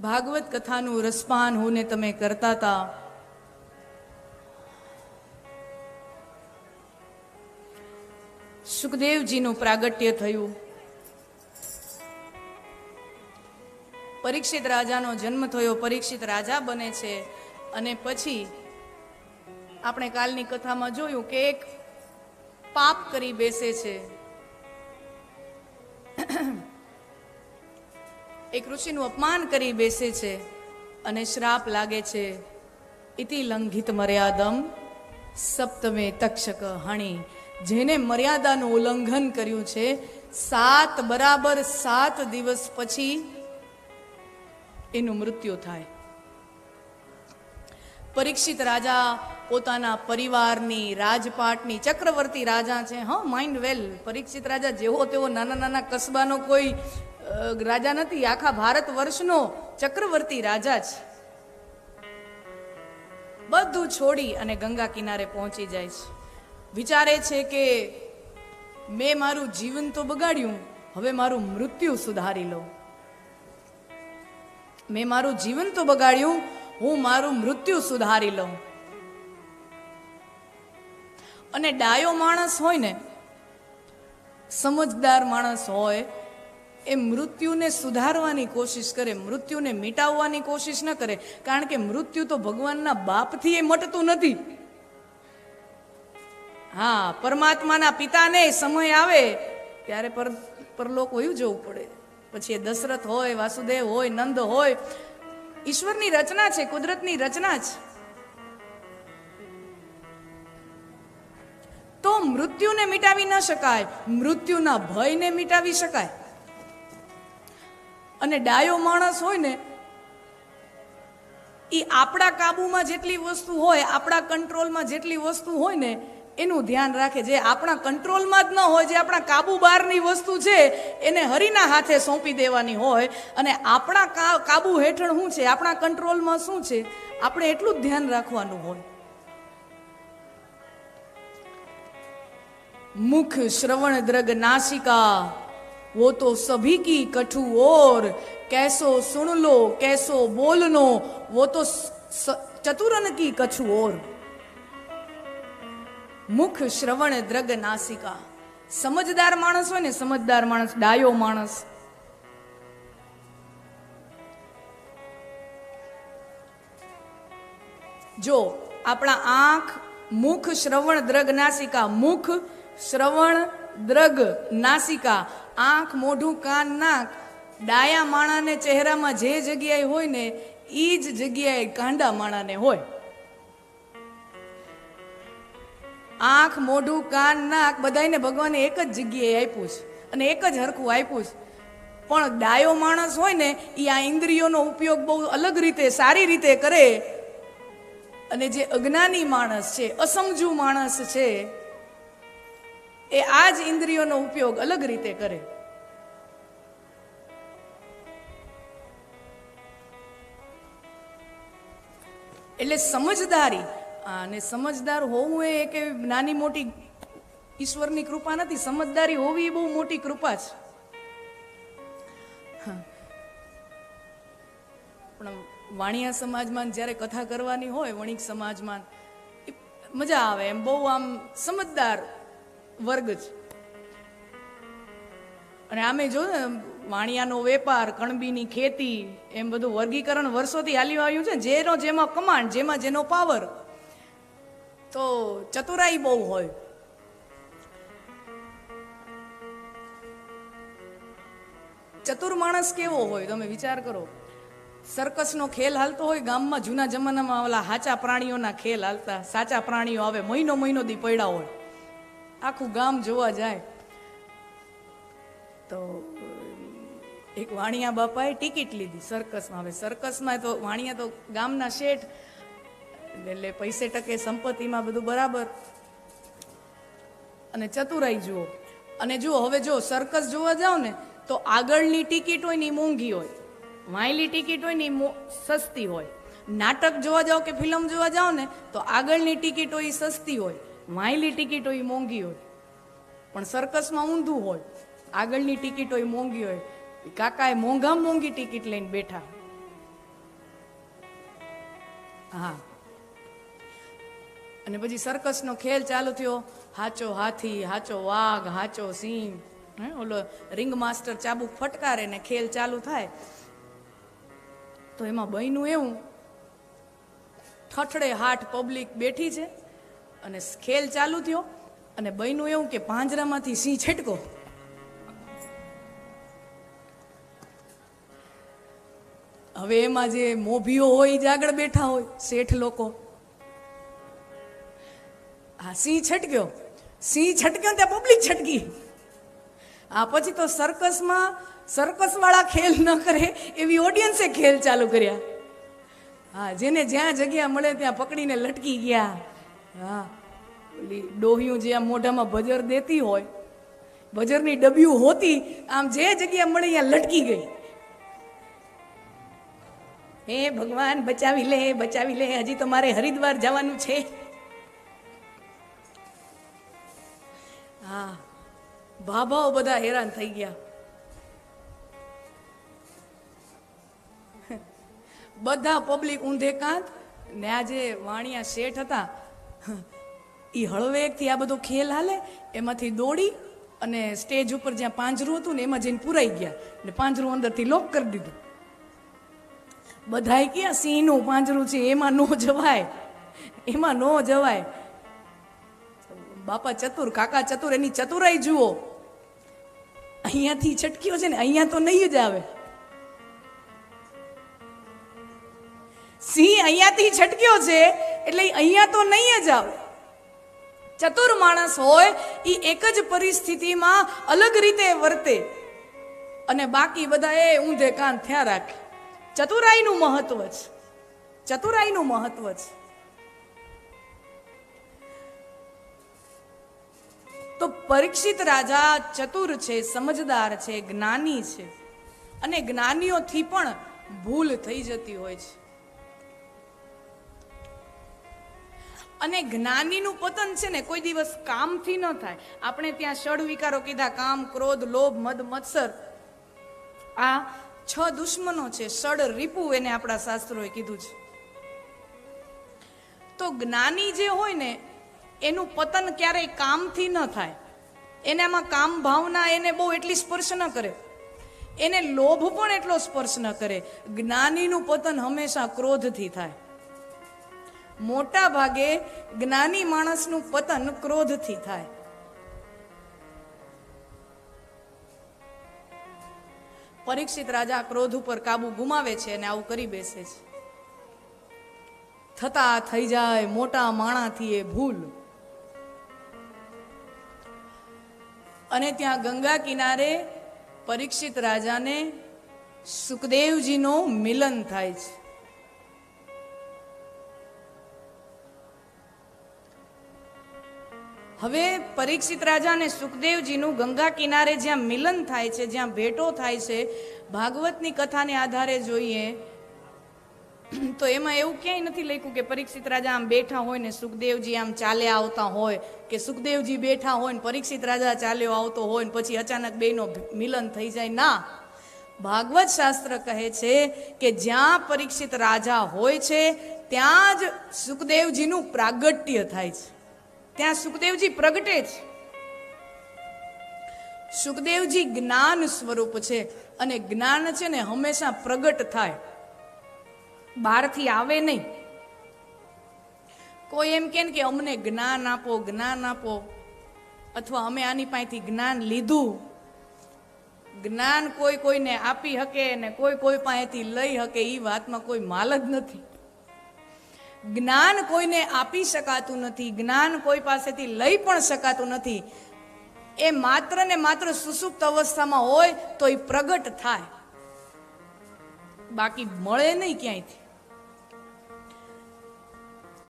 ભાગવત કથાનું રસપાન હોને તમે કરતા હતા. સુખદેવજીનું પ્રાગટ્ય થયું. પરીક્ષિત રાજાનો જન્મ થયો. પરીક્ષિત રાજા બને છે અને પછી આપણે કાલની કથામાં જોયું કે એક પાપ કરી બેસે છે. એક ઋષિનું અપમાન કરી બેસે છે અને શ્રાપ લાગે છે. ઇતિ લંઘિત મર્યાદમ સપ્તમે તક્ષક હણી. જેને મર્યાદાનું ઉલ્લંઘન કર્યું છે 7 દિવસ પછી એનું મૃત્યુ થાય. પરીક્ષિત રાજા પોતાના પરિવારની રાજપાટની ચક્રવર્તી રાજા છે. હા, માઇન્ડ વેલ, પરીક્ષિત રાજા જેવો તેવો નાના નાના કસ્બાનો કોઈ રાજા નથી. આખા ભારત વર્ષનો ચક્રવર્તી રાજા છે. બધું છોડી અને ગંગા કિનારે પહોંચી જાય છે. વિચારે છે કે મેં મારું જીવન તો બગાડ્યું, હવે મારું મૃત્યુ સુધારી લઉં. મેં મારું જીવન તો બગાડ્યું, હું મારું મૃત્યુ સુધારી લઉં. અને ડાયો માણસ હોય ને, સમજદાર માણસ હોય, એ મૃત્યુને સુધારવાની કોશિશ કરે, મૃત્યુને મિટાવવાની કોશિશ ન કરે. કારણ કે મૃત્યુ તો ભગવાનના બાપથી એ મટતું નથી. હા, પરમાત્માના પિતાને સમય આવે ત્યારે પરલોક વયું જવું પડે. પછી એ દશરથ હોય, વાસુદેવ હોય, નંદ હોય, ઈશ્વરની રચના છે, કુદરતની રચના છે. તો મૃત્યુને મિટાવી ન શકાય, મૃત્યુના ભયને મિટાવી શકાય. અને ડાયો માણસ હોય ને, એ આપણા કાબુમાં જેટલી વસ્તુ હોય, આપણા કંટ્રોલમાં જેટલી વસ્તુ હોય ને, એનું ધ્યાન રાખે. જે આપણા કંટ્રોલમાં જ ન હોય, જે આપણા કાબુ બહારની વસ્તુ છે, એને હરિના હાથે સોંપી દેવાની હોય. અને આપણા કાબુ હેઠળ શું છે, આપણા કંટ્રોલમાં શું છે, આપણે એટલું જ ધ્યાન રાખવાનું હોય. મુખ શ્રવણ દ્રગ નાસિકા वो तो सभी की कठु और कैसो सुन लो कैसो बोलनो वो तो चतुरन की कछु और. મુખ શ્રવણ દ્રગ નાસિકા. સમજદાર માણસ હોય ને, સમજદાર માણસ, ડાયો માણસ, જો આપણા આંખ, મુખ શ્રવણ દ્રગ નાસિકા, મુખ શ્રવણ દ્રગ નાસિકા, આંખ, મોઢું, કાન, નાક, ડાયા માણાને ચહેરામાં જે જગ્યાએ હોય ને, એ જ જગ્યાએ ગાંડા માણાને હોય. આંખ, મોઢું, કાન, નાક બધાને ભગવાને એક જ જગ્યાએ આપ્યું છે અને એક જ હરખું આપ્યું છે. પણ ડાયો માણસ હોય ને, એ આ ઇન્દ્રિયોનો ઉપયોગ બહુ અલગ રીતે, સારી રીતે કરે. અને જે અજ્ઞાની માણસ છે, અસમજુ માણસ છે, એ આ જ ઇન્દ્રિયોનો ઉપયોગ અલગ રીતે કરે. એટલે સમજદારી, અને સમજદાર હોવું એ કે નાની મોટી ઈશ્વરની કૃપા નથી. સમજદારી હોવી એ બહુ મોટી કૃપા છે. પણ વાણિયા સમાજમાં જ્યારે કથા કરવાની હોય, વણિક સમાજમાં મજા આવે એમ, બહુ આમ સમજદાર વર્ગ છે. અને આમે જો ને, વાણિયાનો વેપાર, કણબીની ખેતી, એમ બધું વર્ગીકરણ વર્ષોથી હાલ્યું આવ્યું છે. જેનો જેમાં કમાન્ડ, જેમાં જેનો પાવર, તો ચતુરાઈ બહુ હોય. ચતુર માણસ કેવો હોય તમે વિચાર કરો. સર્કસનો ખેલ હાલતો હોય ગામમાં, જૂના જમાનામાં ઓલા સાચા પ્રાણીઓના ખેલ હાલતા. સાચા પ્રાણીઓ આવે, મહિનો દી પડ્યા હોય, આખું ગામ જોવા જાય. તો એક વાણિયા બાપાએ ટિકિટ લીધી સર્કસમાં. હવે સર્કસમાં તો વાણિયા તો ગામના શેઠ, એટલે પૈસે ટકે સંપત્તિમાં બધું બરાબર. અને ચતુરાઈ જુઓ. અને જુઓ, હવે જો સર્કસ જોવા જાઓ ને, તો આગળની ટિકિટ હોય ને એ મોંઘી હોય, વાયલી ટિકિટ હોય ને એ સસ્તી હોય. નાટક જોવા જાઓ કે ફિલ્મ જોવા જાઓ ને, તો આગળની ટિકિટ હોય એ સસ્તી હોય, વાયલી ટિકિટ હોય એ મોંઘી હોય. પણ સર્કસમાં ઊંધું હોય, આગળની ટિકિટ હોય મોંઘી હોય. કાકાએ મોંઘામાં મોંઘી ટિકિટ લઈને બેઠા. હા, અને પછી સર્કસનો ખેલ ચાલુ થયો. હાચો હાથી, હાચો વાઘ, હાચો સિંહ, ઓલો રિંગ માસ્ટર ચાબુક ફટકારે ને ખેલ ચાલુ થાય. તો એમાં બન્યું એવું, ઠઠડે હાટ પબ્લિક બેઠી છે અને ખેલ ચાલુ થયો, અને બન્યું એવું કે પાંજરામાંથી સિંહ છટકો. હવે એમાં જે મોભીઓ હોય એ જ આગળ બેઠા હોય, શેઠ લોકો. હા, સિંહ છટક્યો ત્યાં પબ્લિક છટકી. આ પછી તો સર્કસમાં સર્કસ વાળા ખેલ ન કરે એવી ઓડિયન્સે ખેલ ચાલુ કર્યા. હા, જેને જ્યાં જગ્યા મળે ત્યાં પકડીને લટકી ગયા. હા, ઓલી ડોહિયું જે મોઢામાં ભજર દેતી હોય, ભજરની ડબ્યું હોતી, આમ જે જગ્યા મળે ત્યાં લટકી ગઈ. હે ભગવાન બચાવી લે, બચાવી લે, હજી તો મારે હરિદ્વાર જવાનું છે. હા, ભાભાઓ બધા હેરાન થઈ ગયા. બધા પબ્લિક ઊંધે કાંત ને આ જે વાણિયા શેઠ હતા એ હળવેકથી આ બધો ખેલ હાલે એમાંથી દોડી અને સ્ટેજ ઉપર જ્યાં પાંજરું હતું ને એમાં જઈને પુરાઈ ગયા ને પાંજરું અંદરથી લોક કરી દીધું. બધાય ક્યાં સિંહનું પાંજરું છે, એમાં નો જવાય, એમાં નો જવાય. બાપા ચતુર, કાકા ચતુર, એની ચતુરાઈ જુઓ. અહીંયાથી છટક્યો છે ને, અહીંયા તો નહીં જ આવે. સિંહ અહીંયાથી છટક્યો છે એટલે અહીંયા તો નહીં જ આવે. ચતુર માણસ હોય એ એક જ પરિસ્થિતિમાં અલગ રીતે વર્તે અને બાકી બધા એ ઊંધે કાન થયા રાખે. ચતુરાઈનું મહત્વ છે, ચતુરાઈનું મહત્વ છે. તો પરીક્ષિત રાજા ચતુર છે, સમજદાર છે, જ્ઞાની છે, અને જ્ઞાનીઓથી પણ ભૂલ થઈ જતી હોય છે. અને જ્ઞાનીનું પતન છે ને કોઈ દિવસ કામથી ન થાય. આપણે ત્યાં ષડ વિકારો કીધા, કામ, ક્રોધ, લોભ, મદ, મત્સર. આ 6 દુશ્મનો છે, ષડ રીપુ એને આપણા શાસ્ત્રોએ કીધું છે. તો જ્ઞાની જે હોય ને એનું પતન ક્યારેય કામથી ન થાય. એનામાં કામ ભાવના એને બહુ એટલી સ્પર્શ ન કરે, એને લોભ પણ એટલો સ્પર્શ ન કરે. જ્ઞાનીનું પતન હંમેશા ક્રોધથી થાય. મોટા ભાગે જ્ઞાની માણસનું પતન ક્રોધથી થાય. પરીક્ષિત રાજા ક્રોધ ઉપર કાબુ ગુમાવે છે અને આવું કરી બેસે છે. થતા થઈ જાય મોટા માણાથી એ ભૂલ. અને ત્યાં ગંગા કિનારે પરીક્ષિત રાજાને સુખદેવજીનો મિલન થાય છે. હવે પરીક્ષિત રાજા અને સુખદેવજીનું ગંગા કિનારે જ્યાં મિલન થાય છે, જ્યાં ભેટો થાય છે, ભાગવતની કથાને આધારે જોઈએ તો એમાં એવું ક્યાંય નથી લખ્યું કે પરીક્ષિત રાજા આમ બેઠા હોય ને સુખદેવજી આમ ચાલ્યા આવતા હોય, કે સુખદેવજી બેઠા હોય ને પરીક્ષિત રાજા ચાલ્યો આવતો હોય ને પછી અચાનક બેનો મિલન થઈ જાય. ના, ભાગવત શાસ્ત્ર કહે છે કે જ્યાં પરીક્ષિત રાજા હોય છે ત્યાં જ સુખદેવજીનું પ્રાગટ્ય થાય છે, ત્યાં સુખદેવજી પ્રગટે છે. સુખદેવજી જ્ઞાન સ્વરૂપ છે અને જ્ઞાન છે ને હંમેશા પ્રગટ થાય, બહારથી આવે નહીં. કોઈ એમ કે અમને જ્ઞાન આપો, જ્ઞાન આપો, અથવા અમે આની પાસેથી જ્ઞાન લીધું. જ્ઞાન કોઈ કોઈને આપી શકે ને કોઈ કોઈ પાસેથી લઈ શકે, એ વાતમાં કોઈ માલ જ નથી. જ્ઞાન કોઈને આપી શકાતું નથી, જ્ઞાન કોઈ પાસેથી લઈ પણ શકાતું નથી. એ માત્ર ને માત્ર સુષુપ્ત અવસ્થામાં હોય તો એ પ્રગટ થાય, બાકી મળે નહીં ક્યાંયથી.